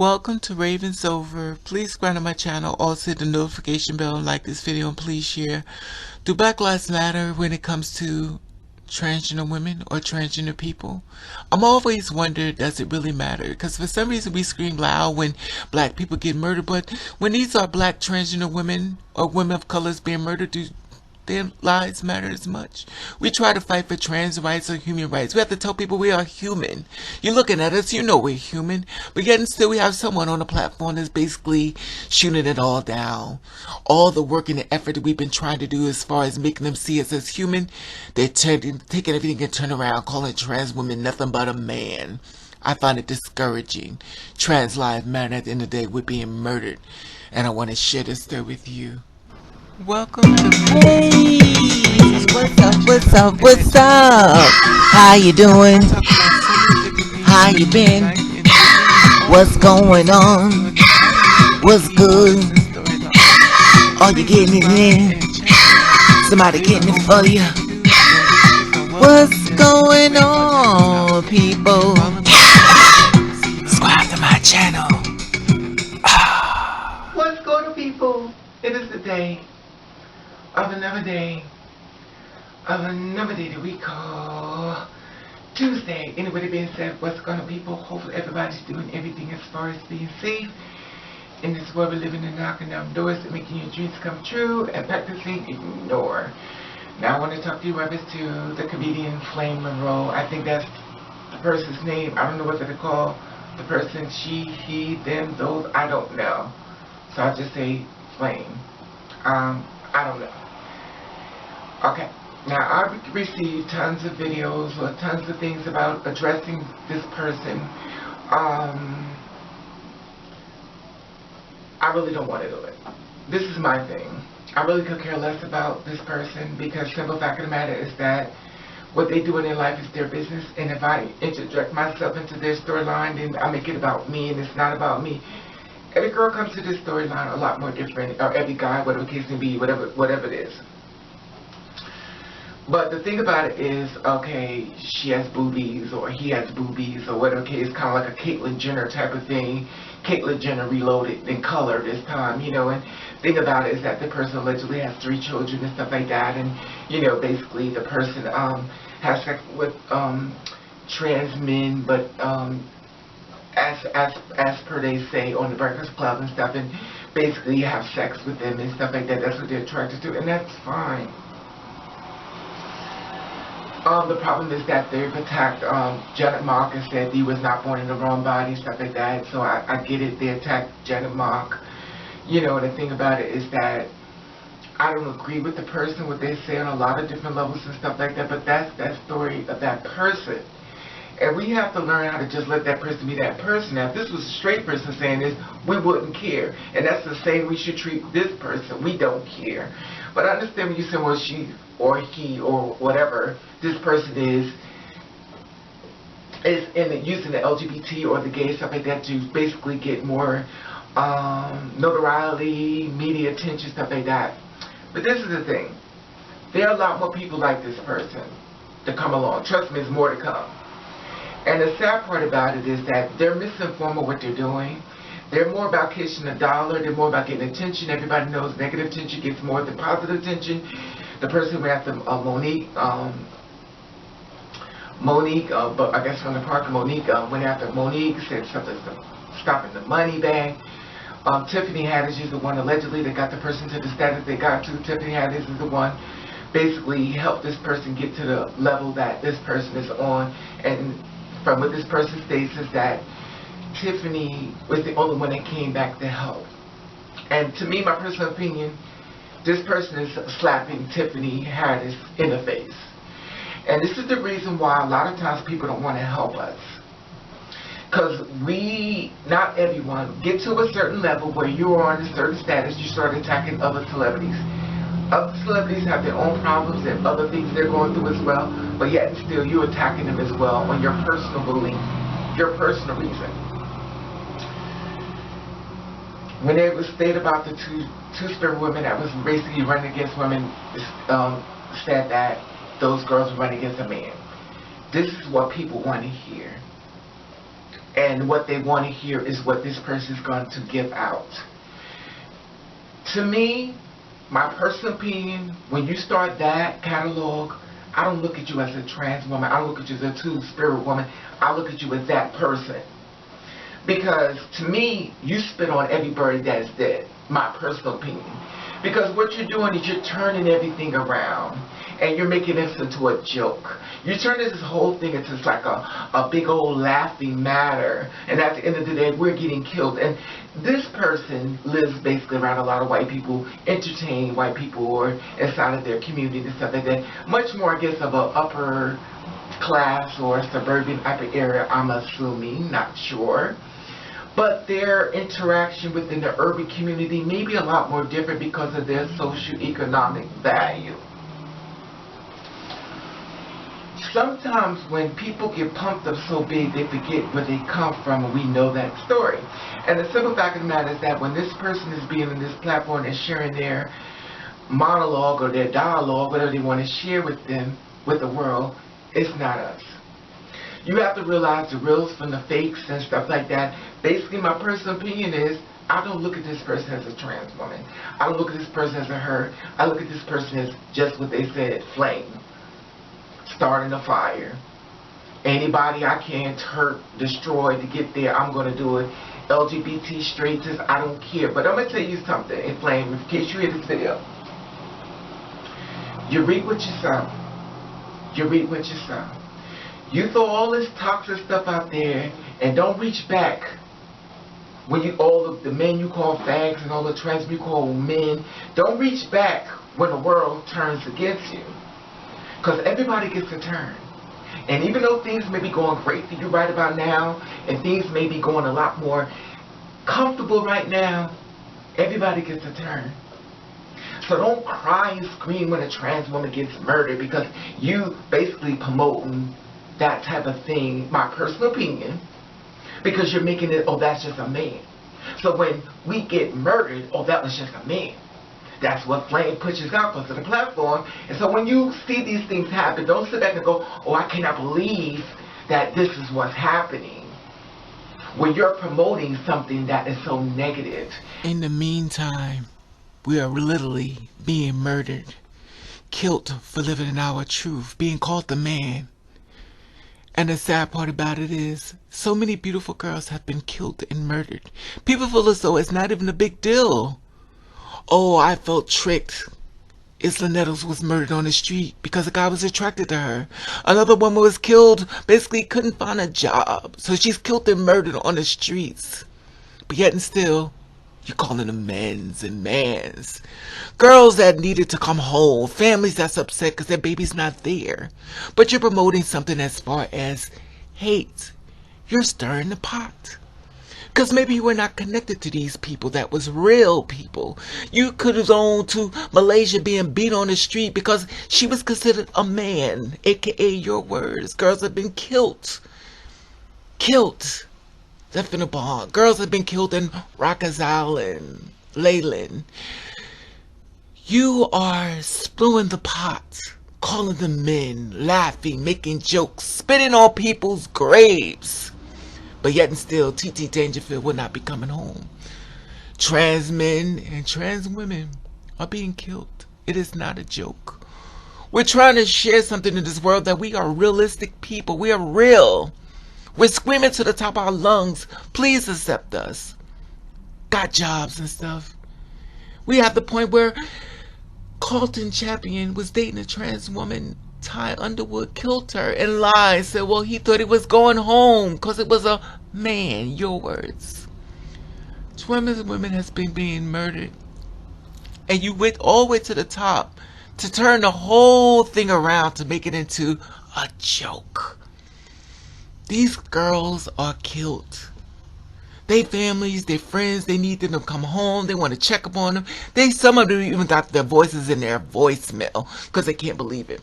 Welcome to Ravens Over. Please subscribe to my channel, also hit the notification bell, and like this video, and please share. Do Black Lives Matter when it comes to transgender women or transgender people? I'm always wondered, does it really matter? Because for some reason we scream loud when black people get murdered, but when these are black transgender women or women of colors being murdered, do their lives matter as much? We try to fight for trans rights or human rights. We have to tell people we are human. You're looking at us, you know we're human. But yet and still we have someone on the platform that's basically shooting it all down. All the work and the effort that we've been trying to do as far as making them see us as human, they're taking everything and turning around, calling trans women nothing but a man. I find it discouraging. Trans lives matter. At the end of the day, we're being murdered. And I want to share this story with you. Welcome to Hey, what's up? How you doing? How you been? What's going on? What's good? Are you getting it in? Somebody getting it for you? What's going on, people? Subscribe to my channel. What's going on, people? It is the day of another day that we call Tuesday. Anyway, being said, what's going on, people? Hopefully everybody's doing everything as far as being safe in this world we're living in, knocking down doors and making your dreams come true and practicing ignore. Now I want to talk to you reference to the comedian Flame Monroe. I think that's the person's name. I don't know what to call the person, she, he, them, those, I don't know. So I'll just say Flame. I don't know. Okay, now I've received tons of videos or tons of things about addressing this person. I really don't want to do it. This is my thing. I really could care less about this person because simple fact of the matter is that what they do in their life is their business, and if I interject myself into their storyline, then I make it about me, and it's not about me. Every girl comes to this storyline a lot more different, or every guy, whatever the case may be, whatever it is. But the thing about it is, okay, she has boobies, or he has boobies, or whatever. Okay, it's kind of like a Caitlyn Jenner type of thing. Caitlyn Jenner reloaded in color this time, you know. And the thing about it is that the person allegedly has 3 children and stuff like that. And, you know, basically the person has sex with trans men, but as per they say on the Breakfast Club and stuff, and basically you have sex with them and stuff like that. That's what they're attracted to, and that's fine. The problem is that they've attacked Janet Mock and said he was not born in the wrong body, stuff like that. So I get it. They attacked Janet Mock. You know, the thing about it is that I don't agree with the person, what they say on a lot of different levels and stuff like that, but that's that story of that person. And we have to learn how to just let that person be that person. Now, if this was a straight person saying this, we wouldn't care. And that's the same we should treat this person. We don't care. But I understand when you say, well, she or he or whatever this person is using the LGBT or the gay stuff like that to basically get more notoriety, media attention, stuff like that. But this is the thing. There are a lot more people like this person to come along. Trust me, there's more to come. And the sad part about it is that they're misinformed of what they're doing. They're more about catching a dollar. They're more about getting attention. Everybody knows negative attention gets more than positive attention. The person who went after Monique, but I guess from the park, Monique went after Monique, said something stopping the money bag. Tiffany Haddish is the one allegedly that got the person to the status they got to. Tiffany Haddish is the one basically helped this person get to the level that this person is on. And from what this person states is that Tiffany was the only one that came back to help. And to me, my personal opinion, this person is slapping Tiffany Haddish in the face. And this is the reason why a lot of times people don't want to help us. Because we, not everyone, get to a certain level where you are on a certain status, you start attacking other celebrities. Other celebrities have their own problems and other things they're going through as well, but yet still you're attacking them as well on your personal belief, your personal reason. When it was stated about the two-spirit women that was basically running against women, said that those girls were running against a man. This is what people want to hear. and what they want to hear is what this person is going to give out. To me, my personal opinion, when you start that catalog, I don't look at you as a trans woman. I don't look at you as a two-spirit woman. I look at you as that person. Because to me, you spit on every bird that is dead. My personal opinion. Because what you're doing is you're turning everything around. And you're making this into a joke. You're turning this whole thing into like a big old laughing matter. And at the end of the day, we're getting killed. And this person lives basically around a lot of white people, entertain white people or inside of their community and stuff like that. Much more, I guess, of an upper class or suburban type of area, I'm assuming, not sure. But their interaction within the urban community may be a lot more different because of their socioeconomic value. Sometimes when people get pumped up so big, they forget where they come from, and we know that story. And the simple fact of the matter is that when this person is being on this platform and sharing their monologue or their dialogue, whatever they want to share with them, with the world, it's not us. You have to realize the reals from the fakes and stuff like that. Basically, my personal opinion is, I don't look at this person as a trans woman. I don't look at this person as a her. I look at this person as just what they said, flame. Starting a fire. Anybody I can hurt, destroy to get there, I'm going to do it. LGBT, straights, I don't care. But I'm going to tell you something, in flame, in case you hear this video. You reap what you sow. You reap what you sow. You throw all this toxic stuff out there and don't reach back. When you, all of the men you call fags and all the trans you call men, don't reach back when the world turns against you. Because everybody gets a turn. And even though things may be going great for you right about now, and things may be going a lot more comfortable right now, everybody gets a turn. So don't cry and scream when a trans woman gets murdered, because you basically promoting that type of thing, my personal opinion, because you're making it, oh, that's just a man. So when we get murdered, oh, that was just a man. That's what Flame pushes out because of the platform. And so when you see these things happen, don't sit back and go, oh, I cannot believe that this is what's happening. When you're promoting something that is so negative. In the meantime, we are literally being murdered, killed for living in our truth, being called the man. And the sad part about it is, so many beautiful girls have been killed and murdered. People feel as though it's not even a big deal. Oh, I felt tricked. Isla Nettles was murdered on the street because a guy was attracted to her. Another woman was killed, basically couldn't find a job. So she's killed and murdered on the streets. But yet and still, you're calling them men's and mans. Girls that needed to come home. Families that's upset because their baby's not there. But you're promoting something as far as hate. You're stirring the pot. Because maybe you were not connected to these people that was real people. You could have gone to Malaysia being beat on the street because she was considered a man, aka your words. Girls have been killed. Killed. Left in a bomb. Girls have been killed in Rikers Island, Leyland. You are spewing the pot, calling them men, laughing, making jokes, spitting on people's graves. But yet and still, T.T. Dangerfield will not be coming home. Trans men and trans women are being killed. It is not a joke. We're trying to share something in this world that we are realistic people. We are real. We're screaming to the top of our lungs, please accept us. Got jobs and stuff. We have the point where Carlton Champion was dating a trans woman. Ty Underwood killed her and lied, said, well, he thought he was going home because it was a man, your words. Trans women has been being murdered. And you went all the way to the top to turn the whole thing around to make it into a joke. These girls are killed. They families, their friends, they need them to come home. They want to check up on them. Some of them even got their voices in their voicemail because they can't believe it.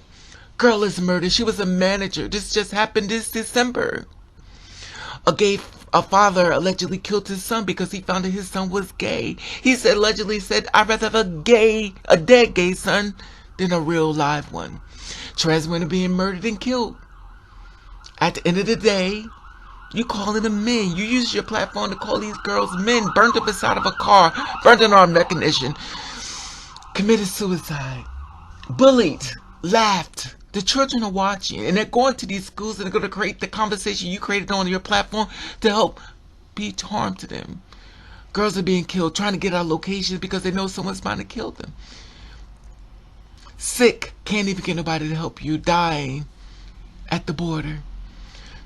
Girl is murdered. She was a manager. This just happened this December. A father allegedly killed his son because he found that his son was gay. He allegedly said, I'd rather have a dead gay son than a real live one. Trans women being murdered and killed. At the end of the day, You calling them men. You use your platform to call these girls men. Burned up inside of a car. Burned an arm recognition. Committed suicide. Bullied. Laughed. The children are watching. And they're going to these schools and they're going to create the conversation you created on your platform to help be harm to them. Girls are being killed, trying to get out locations because they know someone's trying to kill them. Sick. Can't even get nobody to help you. Dying at the border.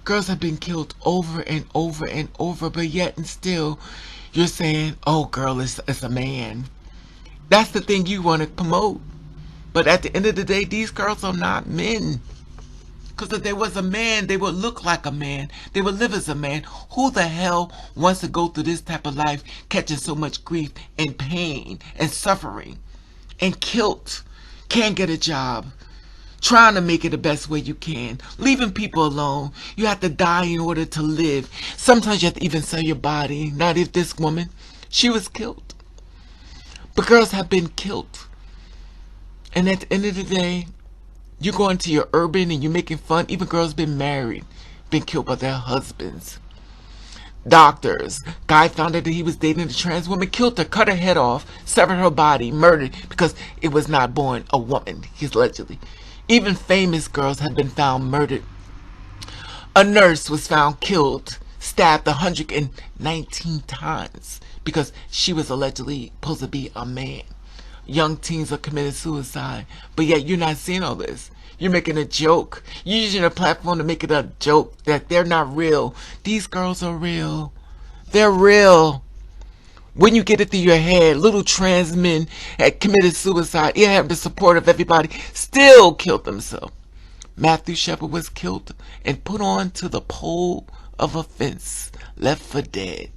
Girls have been killed over and over and over, but yet and still you're saying, oh girl, it's a man. That's the thing you want to promote. But at the end of the day, these girls are not men. Because if there was a man, they would look like a man. They would live as a man. Who the hell wants to go through this type of life, catching so much grief and pain and suffering and guilt? Can't get a job. Trying to make it the best way you can. Leaving people alone. You have to die in order to live. Sometimes you have to even sell your body. Not if this woman, she was killed. But girls have been killed. And at the end of the day, you're going to your urban and you're making fun. Even girls been married, been killed by their husbands. Doctors. Guy found out that he was dating a trans woman, killed her, cut her head off, severed her body, murdered because it was not born a woman, he's allegedly. Even famous girls have been found murdered. A nurse was found killed, stabbed 119 times because she was allegedly supposed to be a man. Young teens are committing suicide, but yet you're not seeing all this. You're making a joke. You're using a platform to make it a joke that they're not real. These girls are real. They're real. When you get it through your head, little trans men had committed suicide. He had the support of everybody, still killed themselves. Matthew Shepard was killed and put on to the pole of a fence, left for dead.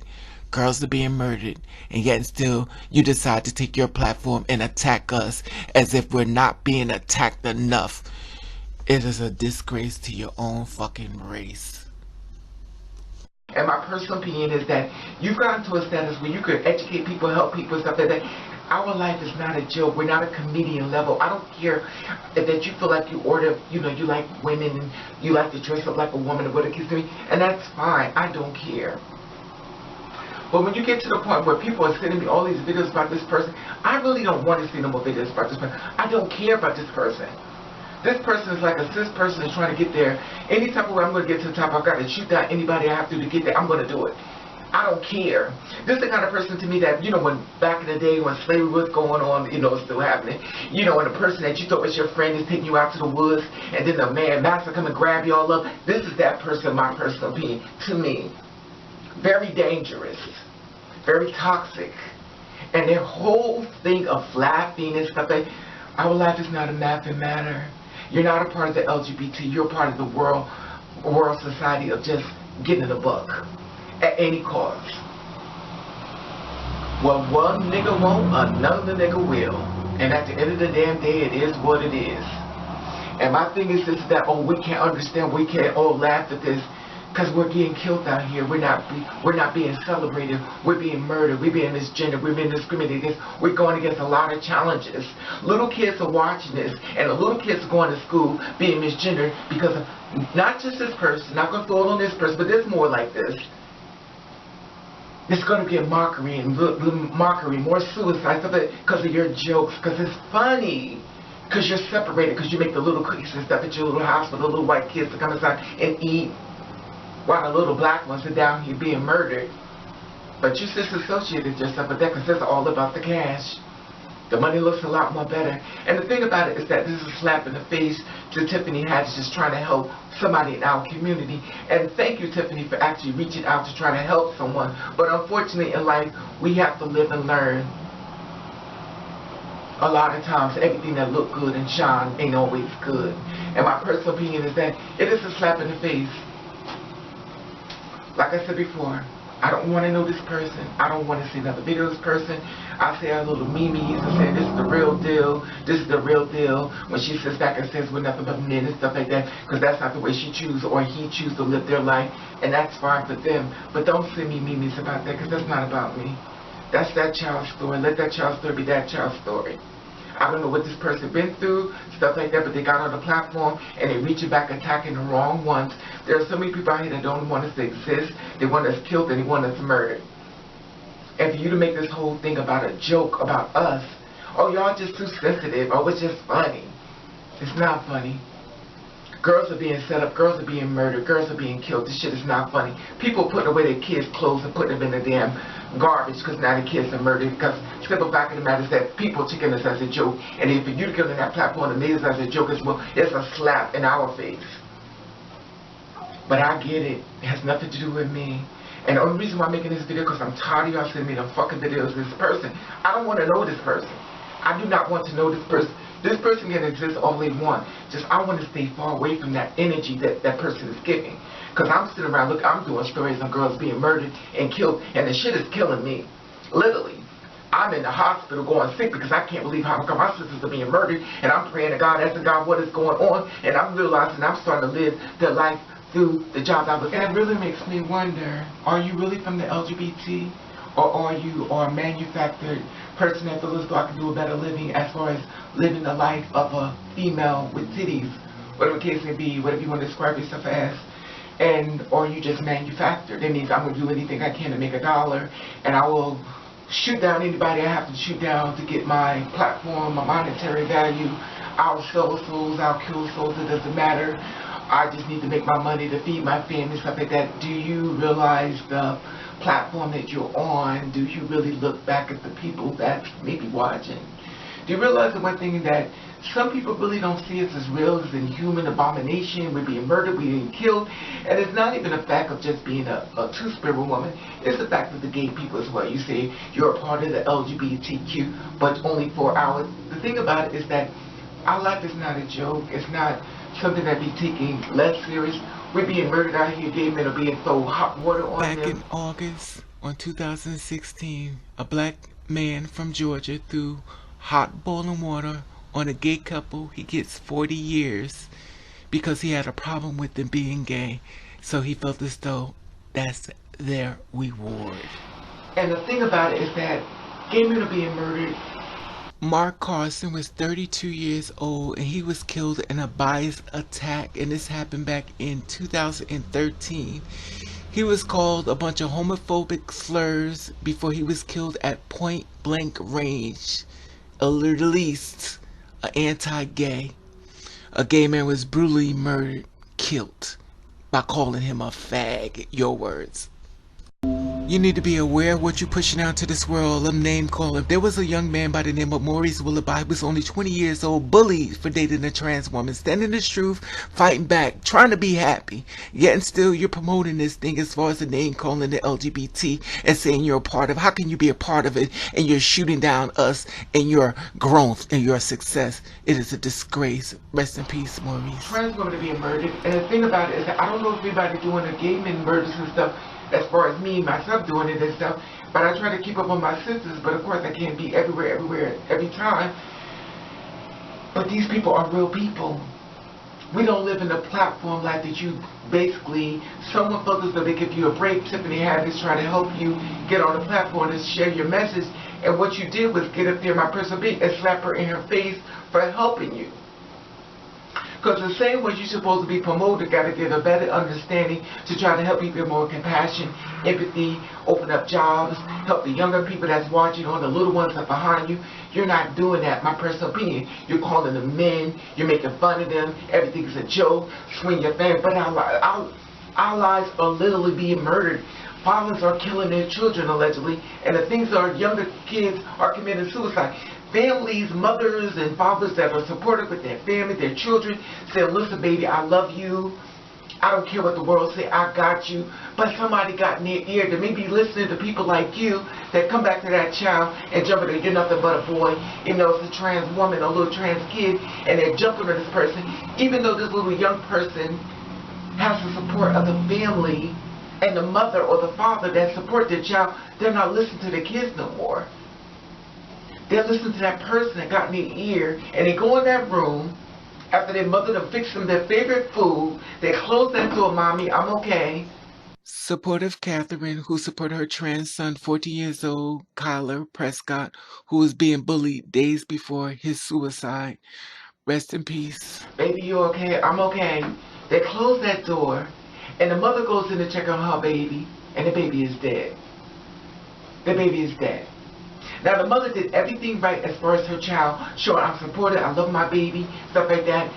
Girls are being murdered, and yet still you decide to take your platform and attack us as if we're not being attacked enough. It is a disgrace to your own fucking race. And my personal opinion is that you've gotten to a status where you could educate people, help people, stuff like that. Our life is not a joke. We're not a comedian level. I don't care that you feel like you like women and you like to dress up like a woman or what it is to me, and that's fine. I don't care. But when you get to the point where people are sending me all these videos about this person, I really don't want to see no more videos about this person. I don't care about this person. This person is like a cis person is trying to get there. Any type of way I'm going to get to the top, I've got to shoot down anybody I have to get there. I'm going to do it. I don't care. This is the kind of person to me that, when back in the day when slavery was going on, it's still happening. And the person that you thought was your friend is taking you out to the woods, and then the man master come and grab you all up. This is that person, my personal opinion, to me. Very dangerous. Very toxic. And their whole thing of laughing and stuff, our life is not a laughing matter. You're not a part of the LGBT. You're a part of the world society of just getting a buck at any cost. Well, one nigga won't, another nigga will. And at the end of the damn day, it is what it is. And my thing is this, that, we can't understand, we can't all laugh at this. Because we're getting killed out here. We're not being celebrated. We're being murdered. We're being misgendered. We're being discriminated against. We're going against a lot of challenges. Little kids are watching this, and the little kids are going to school being misgendered because of not just this person. Not going to throw it on this person, but there's more like this. It's going to get mockery and mockery, more suicide because of your jokes, because it's funny. Because you're separated, because you make the little cookies and stuff at your little house for the little white kids to come inside and eat. While the little black ones are down here being murdered. But you disassociated yourself with that because it's all about the cash. The money looks a lot more better. And the thing about it is that this is a slap in the face to Tiffany Haddish just trying to help somebody in our community. And thank you, Tiffany, for actually reaching out to try to help someone. But unfortunately in life, we have to live and learn. A lot of times, everything that look good and shine ain't always good. And my personal opinion is that it is a slap in the face. Like I said before, I don't want to know this person. I don't want to see another video of this person. I say our little memes and say this is the real deal. This is the real deal. When she sits back and says we're nothing but men and stuff like that, because that's not the way she chooses or he chooses to live their life, and that's fine for them. But don't send me memes about that, because that's not about me. That's that child's story. Let that child's story be that child's story. I don't know what this person been through, stuff like that, but they got on the platform and they reaching back, attacking the wrong ones. There are so many people out here that don't want us to exist. They want us killed and they want us murdered. And for you to make this whole thing about a joke about us, oh, y'all just too sensitive, oh, it's just funny. It's not funny. Girls are being set up, girls are being murdered, girls are being killed. This shit is not funny. People putting away their kids' clothes and putting them in the damn garbage because now the kids are murdered. Because the simple fact of the matter is that people taking this as a joke. And if you get on that platform and make this as a joke as well, it's a slap in our face. But I get it. It has nothing to do with me. And the only reason why I'm making this video because I'm tired of y'all sending me the fucking videos of this person. I don't want to know this person. I do not want to know this person. This person can exist all they want. Just I want to stay far away from that energy that that person is giving. Because I'm sitting around, look, I'm doing stories on girls being murdered and killed, and the shit is killing me. Literally. I'm in the hospital going sick because I can't believe how come my sisters are being murdered, and I'm praying to God, asking God what is going on, and I'm realizing I'm starting to live the life through the job I was at. It really makes me wonder, are you really from the LGBT? Or are you a manufactured person that feels as though I can do a better living as far as living the life of a female with titties, whatever the case may be, whatever you want to describe yourself as, or you just manufactured? That means I'm going to do anything I can to make a dollar, and I will shoot down anybody I have to shoot down to get my platform, my monetary value. I'll sell souls, I'll kill souls, it doesn't matter. I just need to make my money to feed my family, stuff like that. Do you realize the platform that you're on? Do you really look back at the people that's maybe watching? Do you realize the one thing that some people really don't see us as real as in human abomination? We're being murdered, we're being killed, and it's not even a fact of just being a two-spirit woman. It's the fact of the gay people as well. You say you're a part of the LGBTQ, but only 4 hours. The thing about it is that our life is not a joke. It's not something that be taken less serious. We're being murdered out here. Gay men are being thrown hot water on them. Back in August on 2016, a black man from Georgia threw hot boiling water on a gay couple. He gets 40 years because he had a problem with them being gay. So he felt as though that's their reward. And the thing about it is that gay men are being murdered. Mark Carson was 32 years old and he was killed in a biased attack, and this happened back in 2013. He was called a bunch of homophobic slurs before he was killed at point blank range. At least an anti-gay. A gay man was brutally murdered, killed by calling him a fag. Your words. You need to be aware of what you're pushing out to this world. I'm name calling. There was a young man by the name of Maurice Willoughby who was only 20 years old, bullied for dating a trans woman, standing his truth, fighting back, trying to be happy. Yet and still you're promoting this thing as far as the name calling the LGBT and saying you're a part of it. How can you be a part of it and you're shooting down us and your growth and your success? It is a disgrace. Rest in peace, Maurice. Trans women are being murdered. And the thing about it is that I don't know if anybody doing the gay men murders and stuff as far as me, myself doing it and stuff, but I try to keep up on my sisters, but of course I can't be everywhere, every time. But these people are real people. We don't live in a platform like that you basically, someone feels as though they give you a break, Tiffany Haddish trying to help you get on the platform and share your message, and what you did was get up there, my personal being, and slap her in her face for helping you. Because the same way you're supposed to be promoted, got to get a better understanding to try to help people get more compassion, empathy, open up jobs, help the younger people that's watching or the little ones that are behind you. You're not doing that, my personal opinion. You're calling them men, you're making fun of them, everything's a joke, swing your fan. But our lives are literally being murdered. Fathers are killing their children allegedly, and the things are younger kids are committing suicide. Families, mothers and fathers that are supportive with their family, their children, say, listen baby, I love you. I don't care what the world say, I got you. But somebody got in their ear to maybe listening to people like you that come back to that child and jump at, you're nothing but a boy. You know, it's a trans woman, a little trans kid, and they're jumping at this person. Even though this little young person has the support of the family and the mother or the father that support their child, they're not listening to the kids no more. They're listening to that person that got in their ear, and they go in that room after their mother done fixed them their favorite food. They close that door, mommy, I'm okay. Supportive Catherine, who supported her trans son, 14 years old, Kyler Prescott, who was being bullied days before his suicide. Rest in peace. Baby, you okay? I'm okay. They close that door, and the mother goes in to check on her baby, and the baby is dead. The baby is dead. Now, the mother did everything right as far as her child. Sure, I'm supported, I love my baby, stuff like that.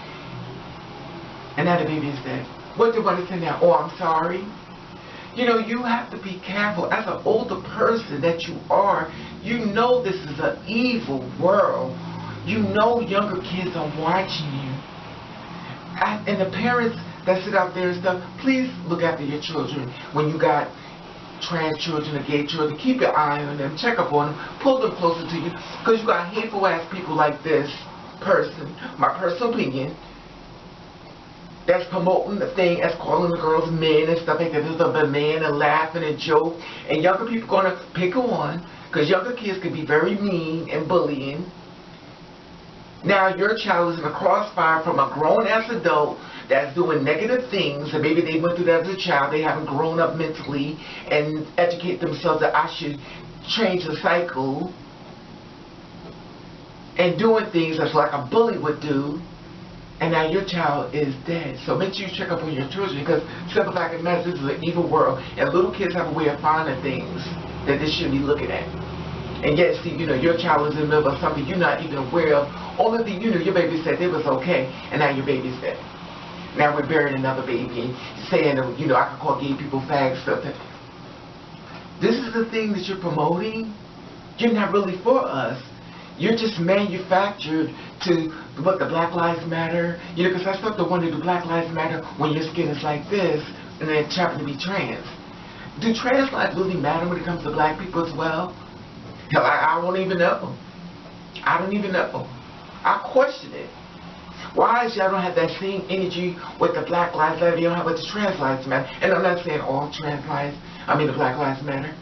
And now the baby is dead. What do you want to say now? Oh, I'm sorry. You know, you have to be careful. As an older person that you are, you know this is an evil world. You know younger kids are watching you. And the parents that sit out there and stuff, please look after your children. When you got trans children or gay children, keep your eye on them, check up on them, pull them closer to you. Because you got hateful ass people like this person, my personal opinion, that's promoting the thing, that's calling the girls men and stuff like that. There's a man and laughing and joke. And younger people gonna pick on, because younger kids can be very mean and bullying. Now your child is in a crossfire from a grown-ass adult that's doing negative things, and maybe they went through that as a child, they haven't grown up mentally and educate themselves that I should change the cycle and doing things that's like a bully would do. And now your child is dead. So make sure you check up on your children, because simple fact of the matter, this is an evil world. And little kids have a way of finding things that they shouldn't be looking at. And yet, see, you know, your child is in the middle of something you're not even aware of. Only thing you know, your baby said it was okay, and now your baby's dead. Now we're burying another baby, saying, you know, I can call gay people fags, stuff. This is the thing that you're promoting. You're not really for us. You're just manufactured to, what, the Black Lives Matter? You know, because I start to wonder, do Black Lives Matter when your skin is like this and then happen to be trans? Do trans lives really matter when it comes to black people as well? Hell, I don't even know. I don't even know. I question it. Why is y'all don't have that same energy with the Black Lives Matter you don't have with the trans lives matter? And I'm not saying all trans lives, I mean the Black Lives Matter.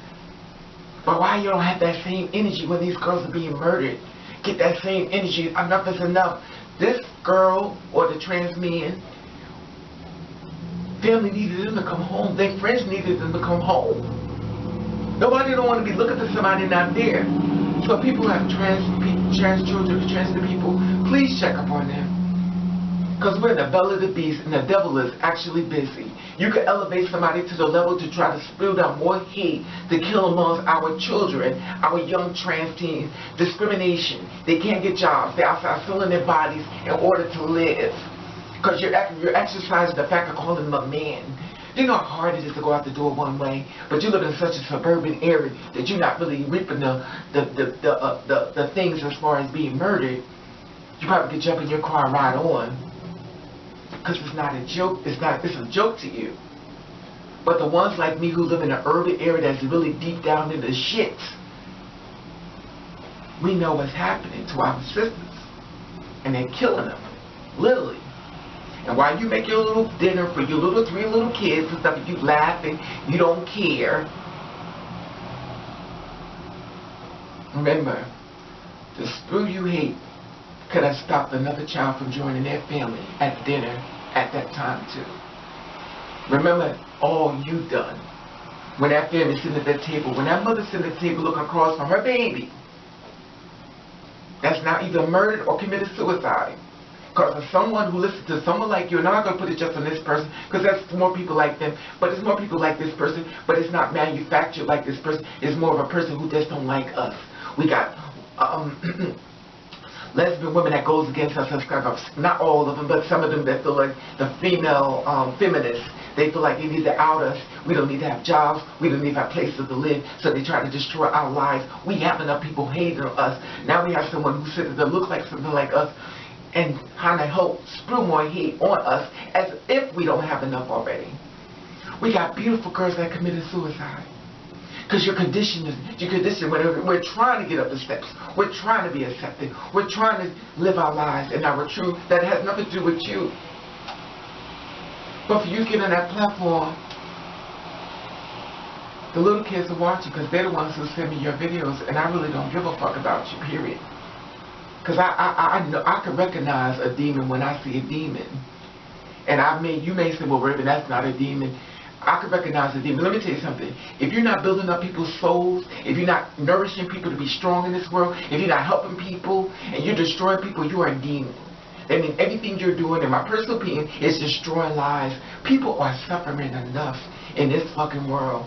But why you don't have that same energy when these girls are being murdered? Get that same energy. Enough is enough. This girl or the trans men, family needed them to come home. Their friends needed them to come home. Nobody don't want to be looking for somebody not there. So people who have trans children, trans people, please check up on them. Because we're in the belly of the beast, and the devil is actually busy. You can elevate somebody to the level to try to spill down more hate to kill amongst our children, our young trans teens. Discrimination. They can't get jobs. They're outside selling their bodies in order to live. Because you're exercising the fact of calling them a man. You know how hard it is to go out the door one way, but you live in such a suburban area that you're not really reaping the things as far as being murdered. You probably could jump in your car and ride on. Because it's not a joke, it's a joke to you. But the ones like me who live in an urban area that's really deep down in the shit, we know what's happening to our sisters. And they're killing them, literally. And while you make your little dinner for your little 3 little kids and stuff, you laughing, you don't care. Remember, the screw you hate could have stopped another child from joining their family at dinner at that time too. Remember all you've done. When that family sitting at that table, when that mother sitting at the table looking across from her baby, that's not either murdered or committed suicide. Because of someone who listens to someone like you, and I'm not going to put it just on this person, because that's more people like them, but it's more people like this person, but it's not manufactured like this person. It's more of a person who just don't like us. We got lesbian women that goes against us, not all of them, but some of them that feel like the female feminists, they feel like they need to out us. We don't need to have jobs. We don't need to have places to live. So they try to destroy our lives. We have enough people hating on us. Now we have someone who sits there look like something like us and kind of hope spew more hate on us as if we don't have enough already. We got beautiful girls that committed suicide. Because you're conditioned when we're trying to get up the steps. We're trying to be accepted. We're trying to live our lives in our truth that has nothing to do with you. But for you to get on that platform, the little kids are watching because they're the ones who send me your videos, and I really don't give a fuck about you, period. Because I know I can recognize a demon when I see a demon. And you may say, well, Raven, that's not a demon. I could recognize the demon. Let me tell you something. If you're not building up people's souls, if you're not nourishing people to be strong in this world, if you're not helping people and you're destroying people, you are a demon. That means everything you're doing, in my personal opinion, is destroying lives. People are suffering enough in this fucking world.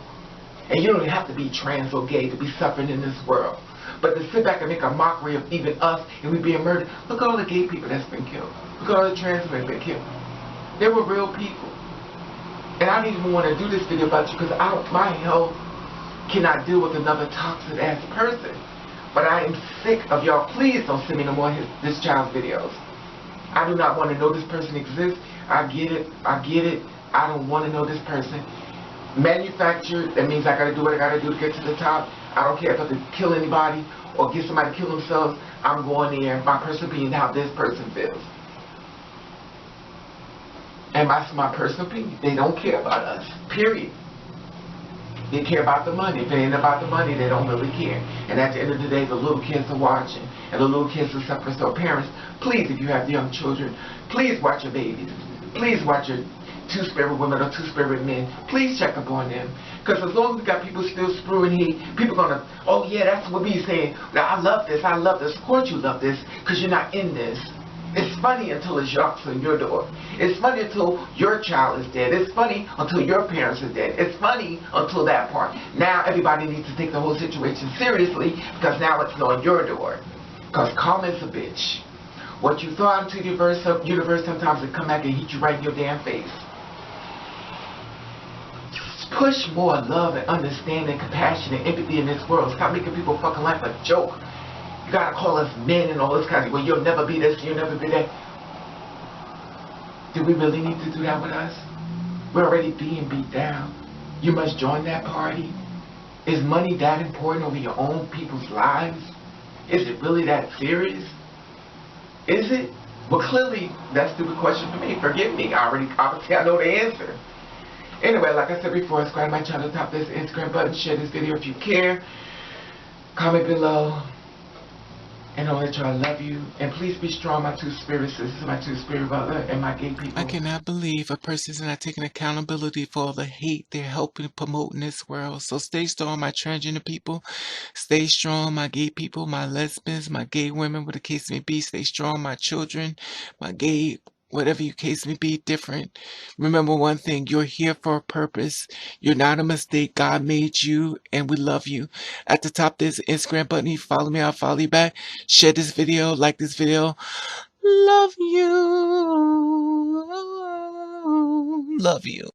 And you don't have to be trans or gay to be suffering in this world. But to sit back and make a mockery of even us and we being murdered, look at all the gay people that's been killed. Look at all the trans people that's been killed. They were real people. And I don't even want to do this video about you because my health cannot deal with another toxic ass person. But I am sick of y'all. Please don't send me no more this child's videos. I do not want to know this person exists. I get it. I get it. I don't want to know this person. Manufactured, that means I got to do what I got to do to get to the top. I don't care if I have to kill anybody or get somebody to kill themselves. I'm going there. My personal opinion, how this person feels. And that's my personal opinion. They don't care about us. Period. They care about the money. If it ain't about the money, they don't really care. And at the end of the day, the little kids are watching. And the little kids are suffering. So parents, please, if you have young children, please watch your babies. Please watch your two-spirit women or two-spirit men. Please check up on them. Because as long as we got people still screwing here, people are going to, oh yeah, that's what we saying. I love this. I love this. Of course you love this because you're not in this. It's funny until it's knocks on your door. It's funny until your child is dead. It's funny until your parents are dead. It's funny until that part. Now everybody needs to take the whole situation seriously because now it's on your door. Because karma is a bitch. What you throw out into the universe sometimes it come back and hit you right in your damn face. Push more love and understanding, compassion and empathy in this world. Stop making people fucking life a joke. You gotta call us men and all this kind of, well, you'll never be this, you'll never be that. Do we really need to do that with us? We're already being beat down. You must join that party. Is money that important over your own people's lives? Is it really that serious? Is it? Well, clearly, that's a stupid question for me. Forgive me. Obviously, I know the answer. Anyway, like I said before, subscribe to my channel, tap this Instagram button, share this video if you care. Comment below. And I'll let y'all love you. And please be strong, my two spirit sisters, my two spirit brother, and my gay people. I cannot believe a person is not taking accountability for all the hate they're helping promote in this world. So stay strong, my transgender people. Stay strong, my gay people, my lesbians, my gay women, whatever the case may be. Stay strong, my children, my gay, whatever your case may be, different. Remember one thing, you're here for a purpose. You're not a mistake. God made you, and we love you. At the top, there's an Instagram button. You follow me, I'll follow you back. Share this video, like this video. Love you. Love you.